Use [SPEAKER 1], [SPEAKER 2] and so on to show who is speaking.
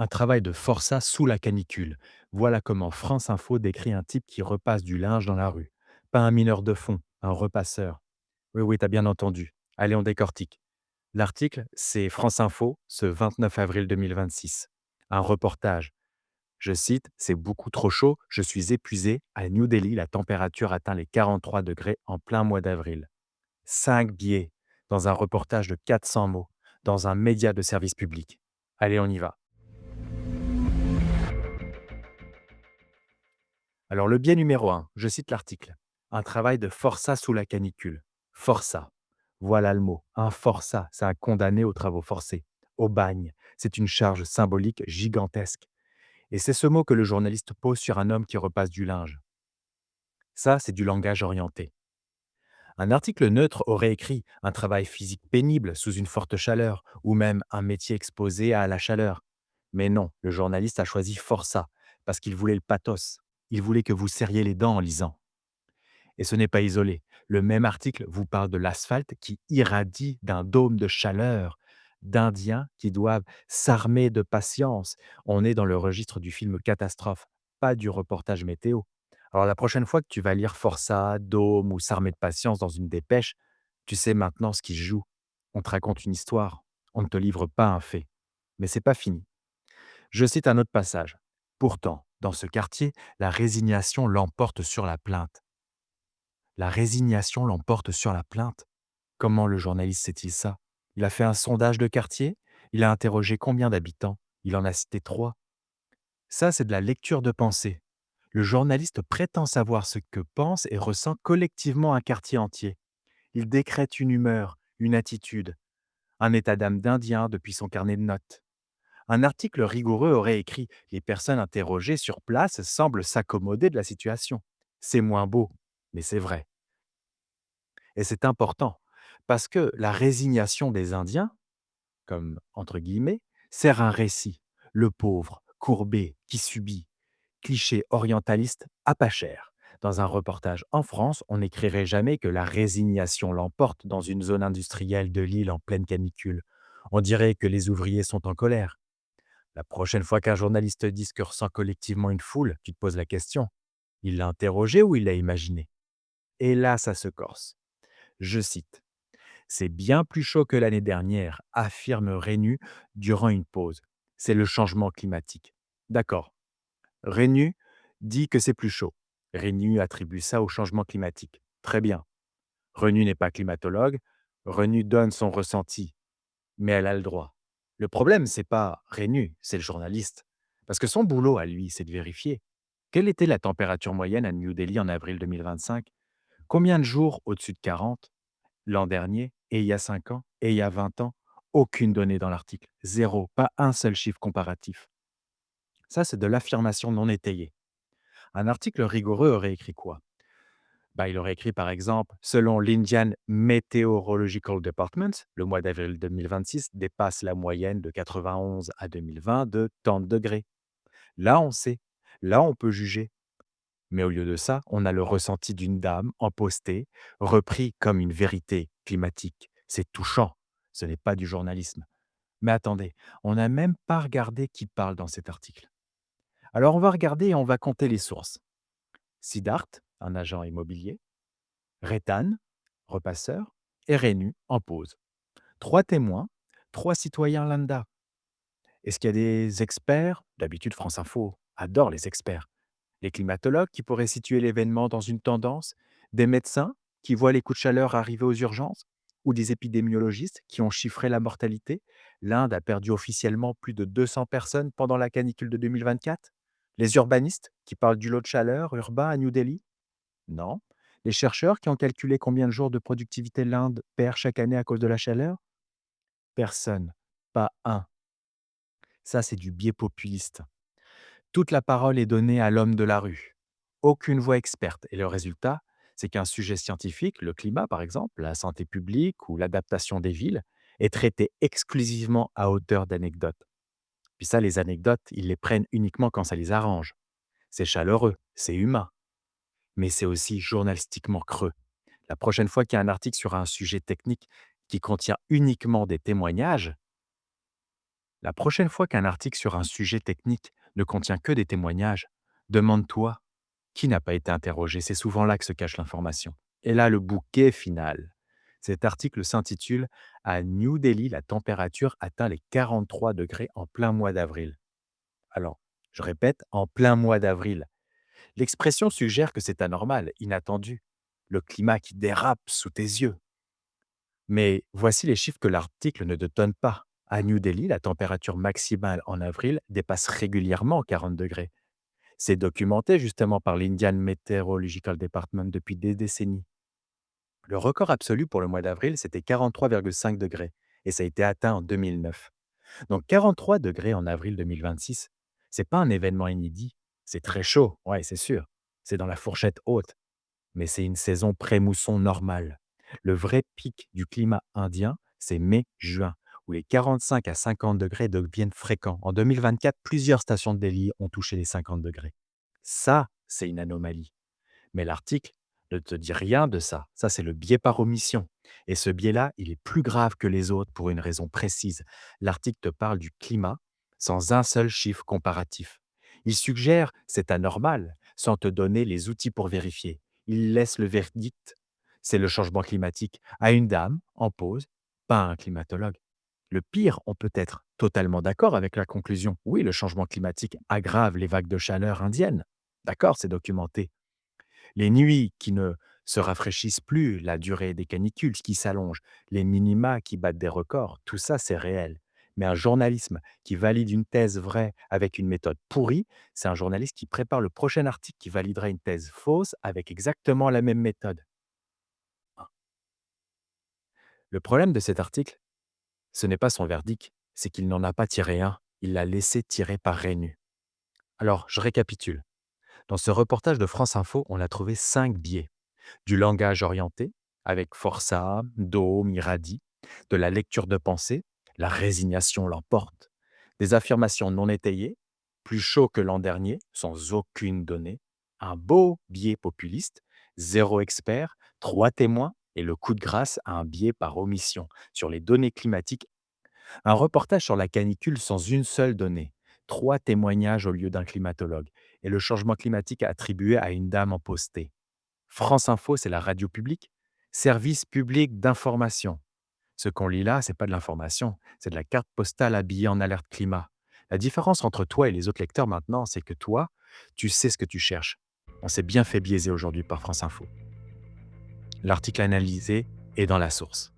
[SPEAKER 1] Un travail de forçat sous la canicule. Voilà comment France Info décrit un type qui repasse du linge dans la rue. Pas un mineur de fond, un repasseur. Oui, oui, t'as bien entendu. Allez, on décortique. L'article, c'est France Info, ce 29 avril 2026. Un reportage. Je cite, c'est beaucoup trop chaud, je suis épuisé. À New Delhi, la température atteint les 43 degrés en plein mois d'avril. 5 biais dans un reportage de 400 mots, dans un média de service public. Allez, on y va. Alors, le biais numéro un, je cite l'article. Un travail de forçat sous la canicule. Forçat. Voilà le mot. Un forçat, c'est un condamné aux travaux forcés, au bagne. C'est une charge symbolique gigantesque. Et c'est ce mot que le journaliste pose sur un homme qui repasse du linge. Ça, c'est du langage orienté. Un article neutre aurait écrit un travail physique pénible sous une forte chaleur, ou même un métier exposé à la chaleur. Mais non, le journaliste a choisi forçat, parce qu'il voulait le pathos. Il voulait que vous serriez les dents en lisant. Et ce n'est pas isolé. Le même article vous parle de l'asphalte qui irradie d'un dôme de chaleur, d'Indiens qui doivent s'armer de patience. On est dans le registre du film catastrophe, pas du reportage météo. Alors la prochaine fois que tu vas lire Forçat, Dôme ou S'armer de patience dans une dépêche, tu sais maintenant ce qui se joue. On te raconte une histoire, on ne te livre pas un fait. Mais c'est pas fini. Je cite un autre passage. Pourtant, dans ce quartier, la résignation l'emporte sur la plainte. La résignation l'emporte sur la plainte. Comment le journaliste sait-il ça? Il a fait un sondage de quartier? Il a interrogé combien d'habitants? Il en a cité 3. Ça, c'est de la lecture de pensée. Le journaliste prétend savoir ce que pense et ressent collectivement un quartier entier. Il décrète une humeur, une attitude, un état d'âme d'Indien depuis son carnet de notes. Un article rigoureux aurait écrit: les personnes interrogées sur place semblent s'accommoder de la situation. C'est moins beau, mais c'est vrai. Et c'est important, parce que la résignation des Indiens, comme entre guillemets, sert un récit. Le pauvre, courbé, qui subit. Cliché orientaliste à pas cher. Dans un reportage en France, on n'écrirait jamais que la résignation l'emporte dans une zone industrielle de l'île en pleine canicule. On dirait que les ouvriers sont en colère. La prochaine fois qu'un journaliste dit ce que ressent collectivement une foule, tu te poses la question. Il l'a interrogé ou il l'a imaginé? Et là, ça se corse. Je cite: c'est bien plus chaud que l'année dernière, affirme Rénu durant une pause. C'est le changement climatique. D'accord. Rénu dit que c'est plus chaud. Rénu attribue ça au changement climatique. Très bien. Rénu n'est pas climatologue. Rénu donne son ressenti, mais elle a le droit. Le problème, c'est pas Rénu, c'est le journaliste. Parce que son boulot à lui, c'est de vérifier. Quelle était la température moyenne à New Delhi en avril 2025? Combien de jours au-dessus de 40? L'an dernier, et il y a 5 ans, et il y a 20 ans, aucune donnée dans l'article. Zéro, pas un seul chiffre comparatif. Ça, c'est de l'affirmation non étayée. Un article rigoureux aurait écrit quoi? Bah, il aurait écrit par exemple: selon l'Indian Meteorological Department, le mois d'avril 2026 dépasse la moyenne de 91 à 2020 de tant de degrés. Là, on sait. Là, on peut juger. Mais au lieu de ça, on a le ressenti d'une dame en posté, repris comme une vérité climatique. C'est touchant. Ce n'est pas du journalisme. Mais attendez, on n'a même pas regardé qui parle dans cet article. Alors on va regarder et on va compter les sources. Siddharth, un agent immobilier, Retan, repasseur, et Renu, en pause. 3 témoins, 3 citoyens lambda. Est-ce qu'il y a des experts? D'habitude, France Info adore les experts. Les climatologues qui pourraient situer l'événement dans une tendance, des médecins qui voient les coups de chaleur arriver aux urgences, ou des épidémiologistes qui ont chiffré la mortalité. L'Inde a perdu officiellement plus de 200 personnes pendant la canicule de 2024. Les urbanistes qui parlent du lot de chaleur urbain à New Delhi. Non. Les chercheurs qui ont calculé combien de jours de productivité l'Inde perd chaque année à cause de la chaleur. Personne. Pas un. Ça, c'est du biais populiste. Toute la parole est donnée à l'homme de la rue. Aucune voix experte. Et le résultat, c'est qu'un sujet scientifique, le climat par exemple, la santé publique ou l'adaptation des villes, est traité exclusivement à hauteur d'anecdotes. Puis ça, les anecdotes, ils les prennent uniquement quand ça les arrange. C'est chaleureux, c'est humain, mais c'est aussi journalistiquement creux. La prochaine fois qu'il y a un article sur un sujet technique qui contient uniquement des témoignages, La prochaine fois qu'un article sur un sujet technique ne contient que des témoignages, demande-toi qui n'a pas été interrogé. C'est souvent là que se cache l'information. Et là, le bouquet final. Cet article s'intitule «À New Delhi, la température atteint les 43 degrés en plein mois d'avril». Alors, je répète, en plein mois d'avril. L'expression suggère que c'est anormal, inattendu. Le climat qui dérape sous tes yeux. Mais voici les chiffres que l'article ne te donne pas. À New Delhi, la température maximale en avril dépasse régulièrement 40 degrés. C'est documenté justement par l'Indian Meteorological Department depuis des décennies. Le record absolu pour le mois d'avril, c'était 43,5 degrés et ça a été atteint en 2009. Donc 43 degrés en avril 2026, c'est pas un événement inédit. C'est très chaud, ouais, c'est sûr. C'est dans la fourchette haute, mais c'est une saison pré-mousson normale. Le vrai pic du climat indien, c'est mai-juin, où les 45 à 50 degrés deviennent fréquents. En 2024, plusieurs stations de Delhi ont touché les 50 degrés. Ça, c'est une anomalie. Mais l'article ne te dit rien de ça. Ça, c'est le biais par omission. Et ce biais-là, il est plus grave que les autres pour une raison précise. L'article te parle du climat sans un seul chiffre comparatif. Il suggère c'est anormal sans te donner les outils pour vérifier. Il laisse le verdict, c'est le changement climatique, à une dame en pause, pas à un climatologue. Le pire, on peut être totalement d'accord avec la conclusion. Oui, le changement climatique aggrave les vagues de chaleur indiennes. D'accord, c'est documenté. Les nuits qui ne se rafraîchissent plus, la durée des canicules qui s'allonge, les minima qui battent des records, tout ça, c'est réel. Mais un journalisme qui valide une thèse vraie avec une méthode pourrie, c'est un journaliste qui prépare le prochain article qui validera une thèse fausse avec exactement la même méthode. Le problème de cet article, ce n'est pas son verdict, c'est qu'il n'en a pas tiré un, il l'a laissé tirer par Rénu. Alors, je récapitule. Dans ce reportage de France Info, on a trouvé 5 biais. Du langage orienté, avec forçat, dôme, irradie, de la lecture de pensée, la résignation l'emporte, des affirmations non étayées, plus chaud que l'an dernier, sans aucune donnée, un beau biais populiste, zéro expert, trois témoins et le coup de grâce à un biais par omission sur les données climatiques, un reportage sur la canicule sans une seule donnée, trois témoignages au lieu d'un climatologue et le changement climatique attribué à une dame en posté. France Info, c'est la radio publique. Service public d'information. Ce qu'on lit là, c'est pas de l'information, c'est de la carte postale habillée en alerte climat. La différence entre toi et les autres lecteurs maintenant, c'est que toi, tu sais ce que tu cherches. On s'est bien fait biaiser aujourd'hui par France Info. L'article analysé est dans la source.